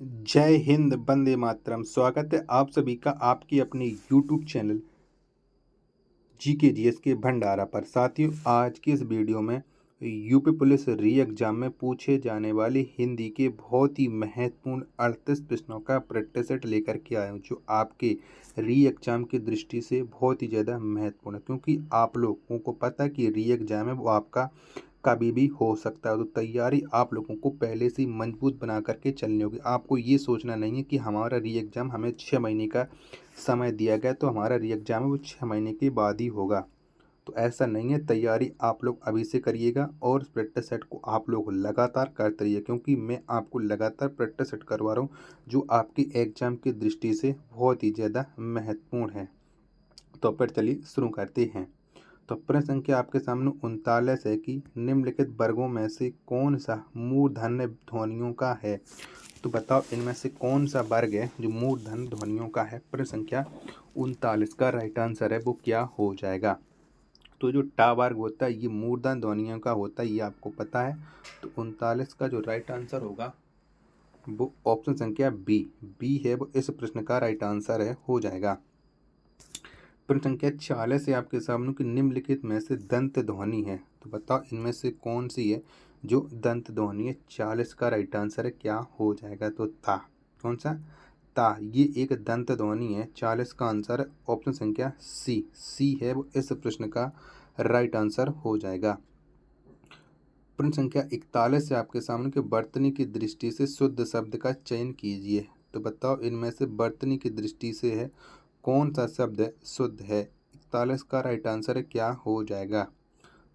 जय हिंद, वंदे मातरम। स्वागत है आप सभी का आपकी अपने यूट्यूब चैनल जीके जीएस के भंडारा पर। साथियों, आज की इस वीडियो में यूपी पुलिस री एग्जाम में पूछे जाने वाले हिंदी के बहुत ही महत्वपूर्ण 38 प्रश्नों का प्रैक्टिस सेट लेकर के आया हूँ, जो आपके री एग्जाम की दृष्टि से बहुत ही ज़्यादा महत्वपूर्ण है। क्योंकि आप लोगों को पता है कि री एग्जाम है वो आपका कभी भी हो सकता है, तो तैयारी आप लोगों को पहले से ही मजबूत बना करके चलनी होगी। आपको ये सोचना नहीं है कि हमारा री एग्ज़ाम हमें 6 महीने का समय दिया गया, तो हमारा री एग्ज़ाम है वो 6 महीने के बाद ही होगा। तो ऐसा नहीं है, तैयारी आप लोग अभी से करिएगा और इस प्रैक्टिस सेट को आप लोग लगातार करते रहिए, क्योंकि मैं आपको लगातार प्रैक्टिस सेट करवा रहा हूँ जो आपके एग्ज़ाम की दृष्टि से बहुत ही ज़्यादा महत्वपूर्ण है। तो फिर चलिए शुरू करते हैं। तो प्रश्न संख्या आपके सामने 39 है कि निम्नलिखित वर्गों में से कौन सा मूर्धन्य ध्वनियों का है। तो बताओ इनमें से कौन सा वर्ग है जो मूर्धन्य ध्वनियों का है। प्रश्न संख्या 39 का राइट आंसर है वो क्या हो जाएगा। तो जो टा वर्ग होता है ये मूर्धन्य ध्वनियों का होता है, ये आपको पता है। तो 39 का जो राइट आंसर होगा वो ऑप्शन संख्या बी है, वो इस प्रश्न का राइट आंसर है हो जाएगा। प्रश्न संख्या 46 है आपके सामने कि निम्नलिखित में से दंत ध्वनि है। तो बताओ इनमें से कौन सी है जो दंत ध्वनि है। 40 का राइट आंसर है क्या हो जाएगा। तो ता, कौन सा ता, ये एक दंत ध्वनि है। 40 का आंसर है ऑप्शन संख्या सी है, वो इस प्रश्न का राइट आंसर हो जाएगा। प्रश्न संख्या 41 है आपके सामने कि वर्तनी की दृष्टि से शुद्ध शब्द का चयन कीजिए। तो बताओ इनमें से वर्तनी की दृष्टि से है कौन सा शब्द शुद्ध है। 41 का राइट आंसर है क्या हो जाएगा।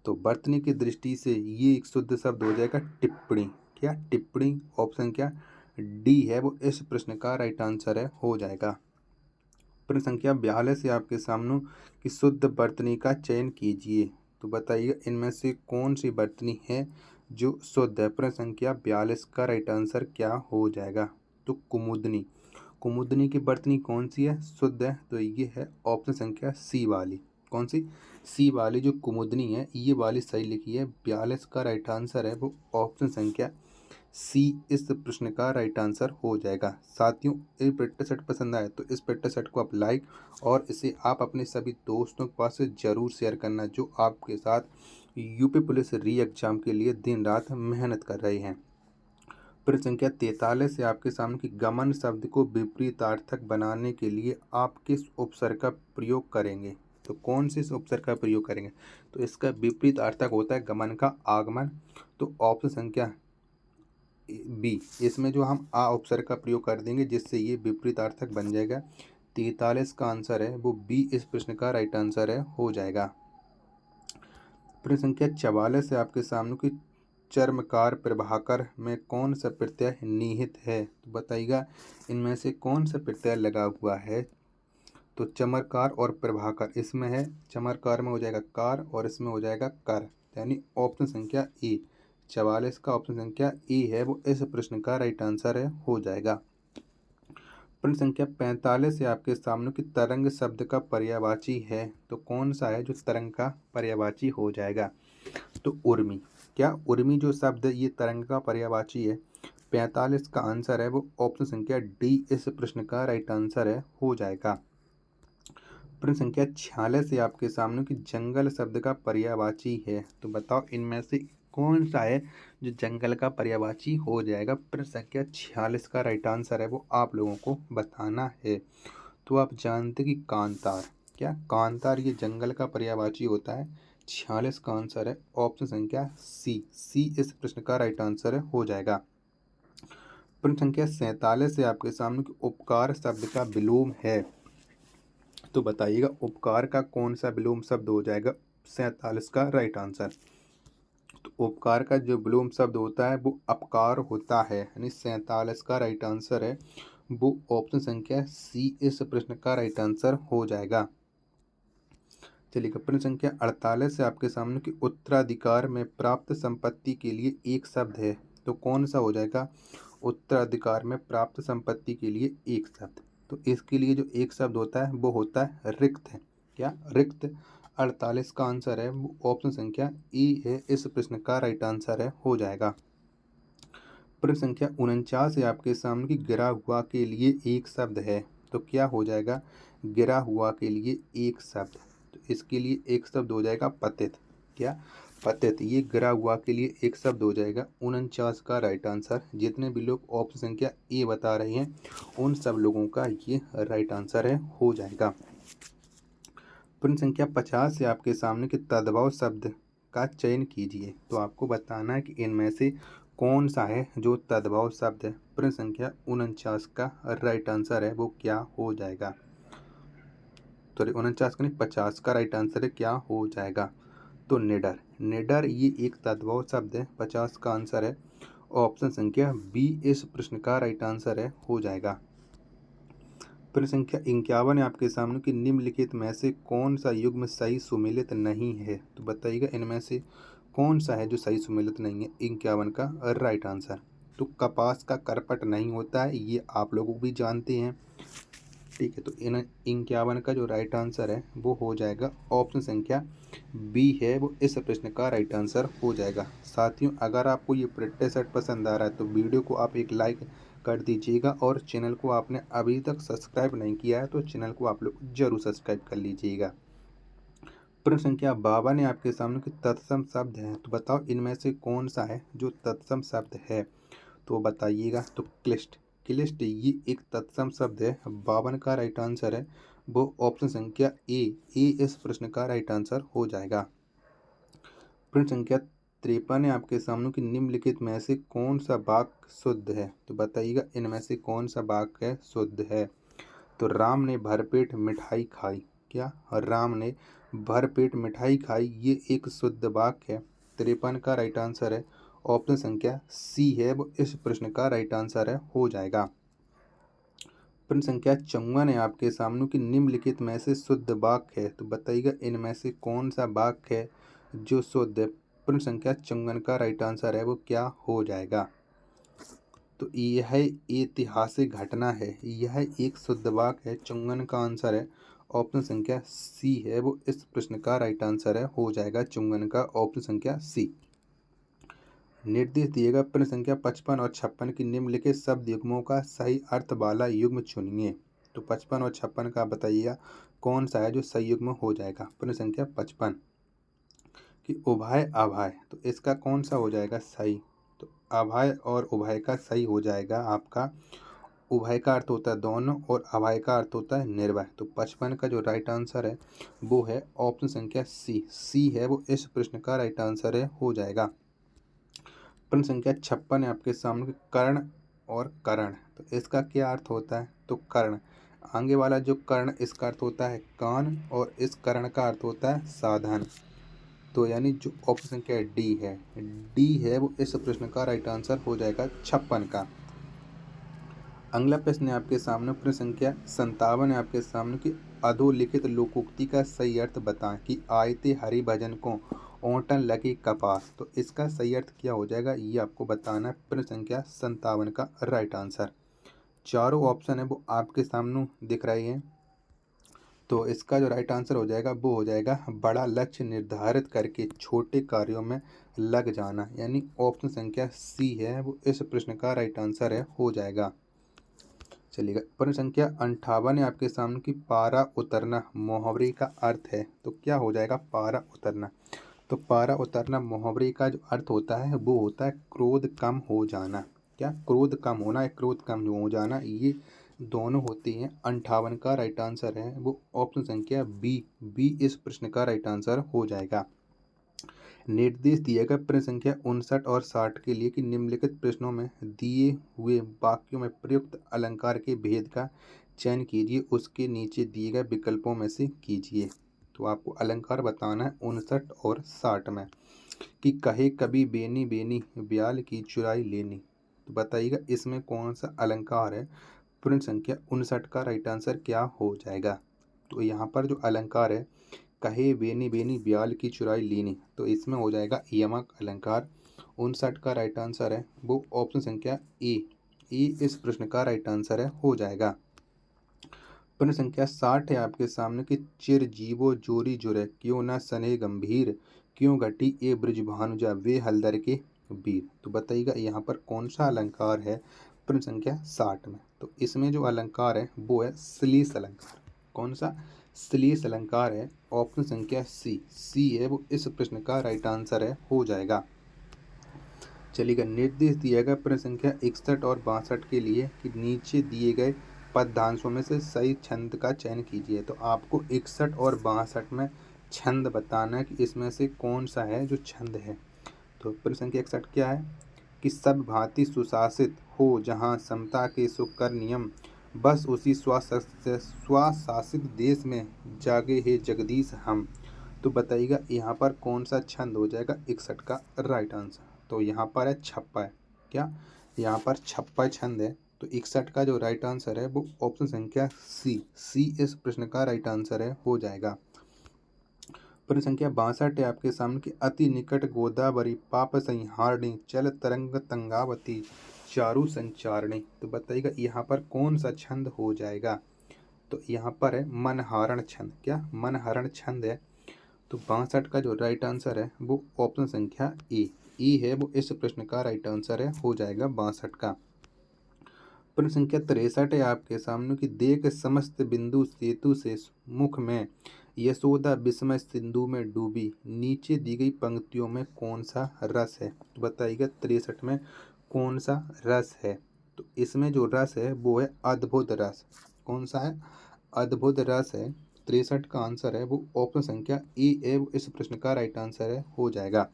तो वर्तनी की दृष्टि से ये एक शुद्ध शब्द हो जाएगा टिप्पणी। क्या टिप्पणी, ऑप्शन क्या डी है, वो इस प्रश्न का राइट आंसर है हो जाएगा। प्रश्न संख्या 42 है आपके सामने कि शुद्ध वर्तनी का चयन कीजिए। तो बताइए इनमें से कौन सी वर्तनी है जो शुद्ध है। प्रश्न संख्या 42 का राइट आंसर क्या हो जाएगा। तो कुमुदनी, कुमुदनी की वर्तनी कौन सी है शुद्ध है। तो ये है ऑप्शन संख्या सी वाली। कौन सी, सी वाली जो कुमुदनी है ये वाली सही लिखी है। 42 का राइट आंसर है वो ऑप्शन संख्या सी इस प्रश्न का राइट आंसर हो जाएगा। साथियों, ये प्रैक्टिस सेट पसंद आए तो इस प्रैक्टिस सेट को आप लाइक और इसे आप अपने सभी दोस्तों के पास जरूर शेयर करना जो आपके साथ यूपी पुलिस री एग्जाम के लिए दिन रात मेहनत कर रहे हैं। प्रश्न संख्या 43 है आपके सामने कि गमन शब्द को विपरीतार्थक बनाने के लिए आप किस उपसर्ग का प्रयोग करेंगे। तो कौन से इस उपसर्ग का प्रयोग करेंगे। तो इसका विपरीतार्थक होता है गमन का आगमन। तो ऑप्शन संख्या बी, इसमें जो हम आ उपसर्ग का प्रयोग कर देंगे जिससे ये विपरीतार्थक बन जाएगा। 43 का आंसर है वो बी इस प्रश्न का राइट आंसर है हो जाएगा। प्रश्न संख्या 44 है आपके सामने कि चर्मकार प्रभाकर में कौन सा प्रत्यय निहित है। तो बताइएगा इनमें से कौन सा प्रत्यय लगा हुआ है। तो चमरकार और प्रभाकर इसमें है, चमरकार में हो जाएगा कार और इसमें हो जाएगा कर, यानी ऑप्शन संख्या ए। 44 का ऑप्शन संख्या ए है वो इस प्रश्न का राइट आंसर है हो जाएगा। प्रश्न संख्या 45 है आपके सामने कि तरंग शब्द का पर्यायवाची है। तो कौन सा है जो तरंग का पर्यायवाची हो जाएगा। तो उर्मी, क्या उर्मी जो शब्द ये तरंग का पर्यायवाची है। 45 का आंसर है वो ऑप्शन संख्या डी इस प्रश्न का राइट आंसर है हो जाएगा। प्रश्न संख्या 46 है आपके सामने कि जंगल शब्द का पर्यायवाची है। तो बताओ इनमें से कौन सा है जो जंगल का पर्यायवाची हो जाएगा। प्रश्न संख्या 46 का राइट आंसर है वो आप लोगों को बताना है। तो आप जानते कि कांतार, क्या कांतार ये जंगल का पर्यायवाची होता है। 46 का आंसर है ऑप्शन संख्या सी इस प्रश्न का राइट आंसर है हो जाएगा। प्रश्न संख्या 47 है आपके सामने कि उपकार शब्द का विलोम है। तो बताइएगा उपकार का कौन सा विलोम शब्द हो जाएगा। 47 का राइट आंसर। तो उपकार का जो विलोम शब्द होता है वो अपकार होता है, यानी 47 का राइट आंसर है वो ऑप्शन संख्या सी इस प्रश्न का राइट आंसर हो जाएगा। चलिए प्रश्न संख्या 48 है आपके सामने कि उत्तराधिकार में प्राप्त संपत्ति के लिए एक शब्द है। तो कौन सा हो जाएगा। उत्तराधिकार में प्राप्त संपत्ति के लिए एक शब्द, तो इसके लिए जो एक शब्द होता है वो होता है रिक्त है। क्या रिक्त। 48 का आंसर है वो ऑप्शन संख्या ई है इस प्रश्न का राइट आंसर है हो जाएगा। प्रश्न संख्या 49 है आपके सामने कि गिरा हुआ के लिए एक शब्द है। तो क्या हो जाएगा? गिरा हुआ के लिए एक शब्द, तो इसके लिए एक शब्द हो जाएगा पतित। क्या? पतित। ये गिरा हुआ के लिए एक शब्द हो जाएगा 49 का राइट आंसर। जितने भी लोग ऑप्शन संख्या ए बता रहे हैं उन सब लोगों का ये राइट आंसर है, हो जाएगा। प्रश्न संख्या 50 है आपके सामने कि तद्भव शब्द का चयन कीजिए। तो आपको बताना है कि इनमें से कौन सा है जो तद्भव शब्द है। प्रश्न संख्या 49 का राइट आंसर है वो क्या हो जाएगा? सॉरी 49 का नहीं, 50 का राइट आंसर है क्या हो जाएगा? तो निडर। निडर ये एक तद्भव शब्द है। 50 का आंसर है ऑप्शन संख्या बी इस प्रश्न का राइट आंसर है, हो जाएगा। प्रश्न संख्या 51 है आपके सामने कि निम्नलिखित में से कौन सा युग्म सही सुमेलित नहीं है। तो बताइएगा इनमें से कौन सा है जो सही सुमेलित नहीं है। 51 का राइट आंसर। तो कपास का करपट नहीं होता है, ये आप लोग भी जानते हैं। ठीक है, तो इन 51 का जो राइट आंसर है वो हो जाएगा ऑप्शन संख्या बी है, वो इस प्रश्न का राइट आंसर हो जाएगा। साथियों, अगर आपको ये प्रैक्टिस सेट पसंद आ रहा है तो वीडियो को आप एक लाइक कर दीजिएगा और चैनल को आपने अभी तक सब्सक्राइब नहीं किया है तो चैनल को आप लोग जरूर सब्सक्राइब कर लीजिएगा। प्रश्न संख्या 52 है आपके सामने कि तत्सम शब्द है। तो बताओ इनमें से कौन सा है जो तत्सम शब्द है। तो बताइएगा। तो क्लिष्ट। क्लिष्ट ये एक तत्सम शब्द है। 52 का राइट आंसर है वो ऑप्शन संख्या ए इस प्रश्न का राइट आंसर हो जाएगा। प्रश्न संख्या 53 है आपके सामने कि निम्नलिखित में से कौन सा वाक्य शुद्ध है। तो बताइएगा इनमें से कौन सा वाक्य शुद्ध है। तो राम ने भरपेट मिठाई खाई। क्या? राम ने भरपेट मिठाई खाई ये एक शुद्ध वाक्य है। 53 का राइट आंसर है ऑप्शन संख्या सी है, वो इस प्रश्न का राइट आंसर है, हो जाएगा। प्रश्न संख्या 54 है आपके सामने कि निम्नलिखित में से शुद्ध वाक्य है। तो बताइएगा इनमें से कौन सा वाक्य है जो शुद्ध है। प्रश्न संख्या 54 का राइट आंसर है वो क्या हो जाएगा? तो यह ऐतिहासिक घटना है, यह एक शुद्ध वाक्य है। 54 का आंसर है ऑप्शन संख्या सी है, वो इस प्रश्न का राइट आंसर है, हो जाएगा 54 का ऑप्शन संख्या सी। निर्देश दिएगा प्रश्न संख्या 55 और 56 की निम्नलिखित शब्द युग्मों का सही अर्थ वाला युग्म चुनिए। तो 55 और 56 का बताइएगा कौन सा है जो सही युग्म हो जाएगा। प्रश्न संख्या 55 कि उभय अभय, तो इसका कौन सा हो जाएगा सही। तो अभय और उभय का सही हो जाएगा आपका। उभय का अर्थ होता है दोनों और अभय का अर्थ होता है निर्भय। तो 55 का जो राइट आंसर है वो है ऑप्शन संख्या सी है, वो इस प्रश्न का राइट आंसर है, हो जाएगा। प्रश्न संख्या 56 है आपके सामने कर्ण और करण, तो इसका क्या अर्थ होता है। तो कर्ण, आगे वाला जो कर्ण इसका अर्थ होता है कान और इस कर्ण का अर्थ होता है साधन। तो यानी जो ऑप्शन संख्या डी है वो इस प्रश्न का राइट आंसर हो जाएगा 56 का। अगला प्रश्न है आपके सामने प्रश्न संख्या 57 है आपके सामने कि अधोलिखित लोकोक्ति का सही अर्थ बताएं कि आयते हरि भजन को ओंटन लगे कपास। तो इसका सही अर्थ क्या हो जाएगा ये आपको बताना है। प्रश्न संख्या 57 का राइट आंसर। चारों ऑप्शन है वो आपके सामने दिख रहे हैं। तो इसका जो राइट आंसर हो जाएगा वो हो जाएगा बड़ा लक्ष्य निर्धारित करके छोटे कार्यों में लग जाना, यानी ऑप्शन संख्या सी है वो इस प्रश्न का राइट आंसर है, हो जाएगा। चलिएगा प्रश्न संख्या 58 है आपके सामने कि पारा उतरना मुहावरे का अर्थ है। तो क्या हो जाएगा पारा उतरना। तो पारा उतरना मुहावरे का जो अर्थ होता है वो होता है क्रोध कम हो जाना। क्या? क्रोध कम होना है, क्रोध कम हो जाना, ये दोनों होती हैं। 58 का राइट आंसर है वो ऑप्शन संख्या बी इस प्रश्न का राइट आंसर हो जाएगा। निर्देश दिया गया प्रश्न संख्या 59 और 60 के लिए कि निम्नलिखित प्रश्नों में दिए हुए वाक्यों में प्रयुक्त अलंकार के भेद का चयन कीजिए, उसके नीचे दिए गए विकल्पों में से कीजिए। तो आपको अलंकार बताना है 59 और 60 में कि कहे कभी बेनी बेनी ब्याल की चुराई लेनी। तो बताइएगा इसमें कौन सा अलंकार है। प्रश्न संख्या 59 का राइट आंसर क्या हो जाएगा। तो यहाँ पर जो अलंकार है कहे बेनी बेनी ब्याल की चुराई लेनी, तो इसमें हो जाएगा यमक अलंकार। 59 का राइट आंसर है वो ऑप्शन संख्या ए इस प्रश्न का राइट आंसर है, हो जाएगा। प्रश्न संख्या 60 है आपके सामने कि चिर जीवो जोरी जुरे क्यों न सने गंभीर क्यों घटी ए ब्रज भानुजा वे हलदर के वीर। तो बताइएगा यहाँ पर कौन सा अलंकार है प्रश्न संख्या 60 में। तो इसमें जो अलंकार है वो है श्लीष अलंकार। कौन सा? श्लीष अलंकार है। ऑप्शन संख्या सी है वो इस प्रश्न का राइट आंसर है, हो जाएगा। चलिएगा, निर्देश दिया गया प्रश्न संख्या 61 और 62 के लिए कि नीचे दिए गए पद्यांशों में से सही छंद का चयन कीजिए। तो आपको 61 और 62 में छंद बताना है कि इसमें से कौन सा है जो छंद है। तो प्रश्न संख्या 61 क्या है कि सब भांति सुशासित हो जहाँ समता के सुकर नियम, बस उसी स्वशासित देश में जागे है जगदीश हम। तो बताइएगा यहाँ पर कौन सा छंद हो जाएगा 61 का राइट आंसर। तो यहाँ पर है छप्पा है। क्या? यहाँ पर छप्पा छंद है। तो 61 का जो राइट आंसर है वो ऑप्शन संख्या सी इस प्रश्न का राइट आंसर है, हो जाएगा। प्रश्न संख्या 62 है आपके सामने कि अति निकट गोदावरी पाप संहारणी चल तरंग तंगावती चारु संचारणी। तो बताइएगा यहाँ पर कौन सा छंद हो जाएगा। तो यहाँ पर है मनहारण छंद। क्या? मनहरण छंद है। तो 62 का जो राइट आंसर है वो ऑप्शन संख्या ए है वो इस प्रश्न का राइट आंसर है, हो जाएगा 62 का। प्रश्न संख्या 63 है आपके सामने कि देख समस्त बिंदु सेतु से मुख में यशोदा विस्मय सिंधु में डूबी, नीचे दी गई पंक्तियों में कौन सा रस है। तो बताइएगा 63 में कौन सा रस है। तो इसमें जो रस है वो है अद्भुत रस। कौन सा है? अद्भुत रस है। 63 का आंसर है वो ऑप्शन संख्या ए है वो इस प्रश्न का राइट आंसर है, हो जाएगा।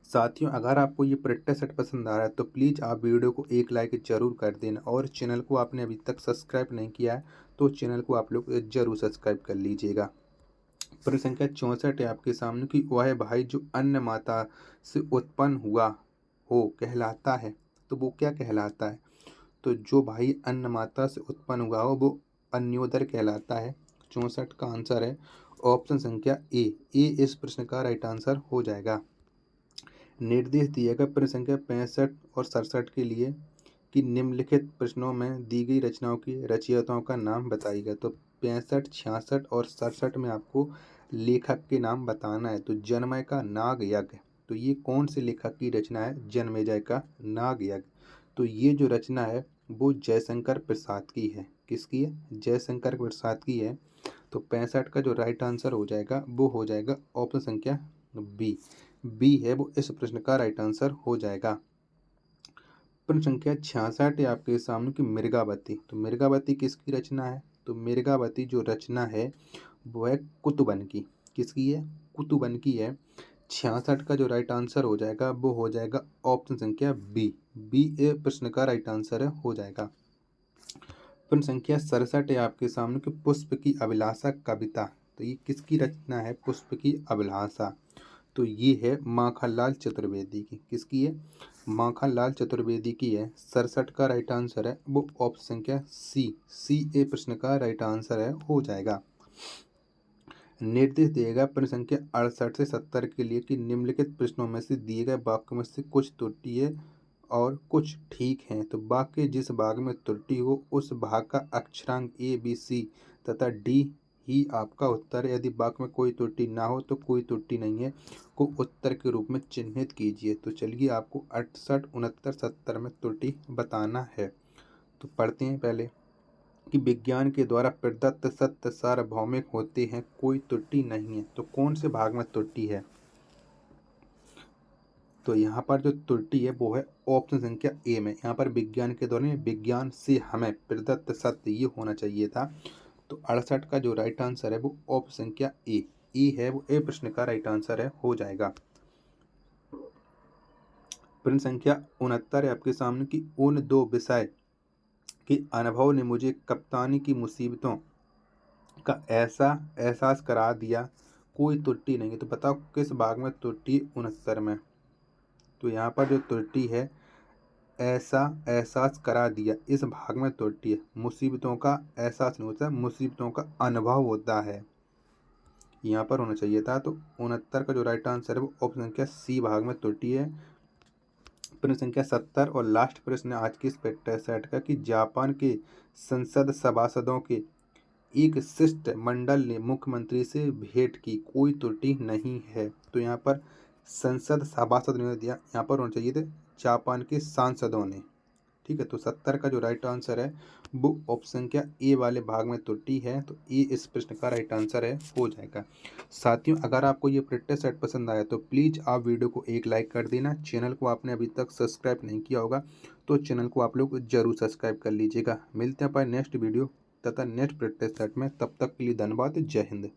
साथियों, अगर आपको ये प्रैक्टिस सेट पसंद आ रहा है तो प्लीज़ आप वीडियो को एक लाइक जरूर कर देना, और चैनल को आपने अभी तक सब्सक्राइब नहीं किया है तो चैनल को आप लोग जरूर सब्सक्राइब कर लीजिएगा। प्रश्न संख्या 64 है आपके सामने कि वह भाई जो अन्न माता से उत्पन्न हुआ हो कहलाता है। तो वो क्या कहलाता है? तो जो भाई अन्न माता से उत्पन्न हुआ हो वो अन्योदर कहलाता है। 64 का आंसर है ऑप्शन संख्या ए इस प्रश्न का राइट आंसर हो जाएगा। निर्देश दिया गया प्रश्न संख्या 65 और 67 के लिए कि निम्नलिखित प्रश्नों में दी गई रचनाओं की रचयिताओं का नाम बताइएगा। तो 65, 66 और 67 में आपको लेखक के नाम बताना है। तो जनमय का नाग यज्ञ, तो ये कौन से लेखक की रचना है? जन्मेजय का नाग यज्ञ। तो ये जो रचना है वो जयशंकर प्रसाद की है। किसकी है? जयशंकर प्रसाद की है। तो 65 का जो राइट आंसर हो जाएगा वो हो जाएगा ऑप्शन संख्या बी है वो इस प्रश्न का राइट आंसर हो जाएगा। प्रश्न संख्या 66 है आपके सामने की मृगावती। तो मृगावती किसकी रचना है? तो मृगावती जो रचना है वो है कुतुबन की। किसकी है? कुतुबन की है। 66 का जो राइट आंसर हो जाएगा वो हो जाएगा ऑप्शन संख्या बी ए प्रश्न का राइट आंसर है, हो जाएगा। प्रश्न संख्या 67 है आपके सामने कि पुष्प की अभिलाषा कविता। तो ये किसकी रचना है? पुष्प की अभिलाषा। तो ये है माखनलाल चतुर्वेदी की। किसकी है? माखनलाल चतुर्वेदी की है। 67 का राइट आंसर है वो ऑप्शन संख्या सी ए प्रश्न का राइट आंसर है, हो जाएगा। निर्देश दिएगा प्रश्न संख्या 68 से 70 के लिए कि निम्नलिखित प्रश्नों में से दिए गए वाक्यों में से कुछ त्रुटि है और कुछ ठीक हैं। तो वाक्य जिस भाग में त्रुटि हो उस भाग का अक्षरांक ए बी सी तथा डी ही आपका उत्तर है। यदि वाक्य में कोई त्रुटि ना हो तो कोई त्रुटि नहीं है को उत्तर के रूप में चिन्हित कीजिए। तो चलिए आपको 68, 69, 70 में त्रुटि बताना है। तो पढ़ते हैं पहले कि विज्ञान के द्वारा प्रदत्त सत्य सार्वभौमिक होते हैं, कोई त्रुटि नहीं है। तो कौन से भाग में त्रुटि है? तो यहाँ पर जो त्रुटि है वो है ऑप्शन संख्या ए में। यहाँ पर विज्ञान के द्वारा विज्ञान से हमें प्रदत्त सत्य ये होना चाहिए था। तो 68 का जो राइट आंसर है वो ऑप्शन संख्या ए है वो ए प्रश्न का राइट आंसर है, हो जाएगा। प्रश्न संख्या 69 है आपके सामने की उन दो विषय के अनुभव ने मुझे कप्तानी की मुसीबतों का ऐसा एहसास करा दिया, कोई त्रुटि नहीं है। तो बताओ किस भाग में त्रुटि? 69 में। तो यहाँ पर जो त्रुटि है ऐसा एहसास करा दिया, इस भाग में त्रुटि है। मुसीबतों का एहसास नहीं होता, मुसीबतों का अनुभव होता है, यहाँ पर होना चाहिए था। तो 69 का जो राइट आंसर है वो ऑप्शन संख्या सी भाग में त्रुटि है। प्रश्न संख्या 70 और लास्ट प्रश्न आज के इस सेट का कि जापान के संसद सभासदों के एक शिष्ट मंडल ने मुख्यमंत्री से भेंट की, कोई त्रुटि नहीं है। तो यहाँ पर संसद सभासद ने दिया, यहाँ पर होना चाहिए थे जापान के सांसदों ने। ठीक है, तो 70 का जो राइट आंसर है वो ऑप्शन क्या ए वाले भाग में त्रुटि है, तो ए इस प्रश्न का राइट आंसर है हो जाएगा। साथियों, अगर आपको ये प्रैक्टिस सेट पसंद आया तो प्लीज़ आप वीडियो को एक लाइक कर देना। चैनल को आपने अभी तक सब्सक्राइब नहीं किया होगा तो चैनल को आप लोग जरूर सब्सक्राइब कर लीजिएगा। मिलते हैं अपन नेक्स्ट वीडियो तथा नेक्स्ट प्रैक्टिस सेट में, तब तक के लिए धन्यवाद। जय हिंद।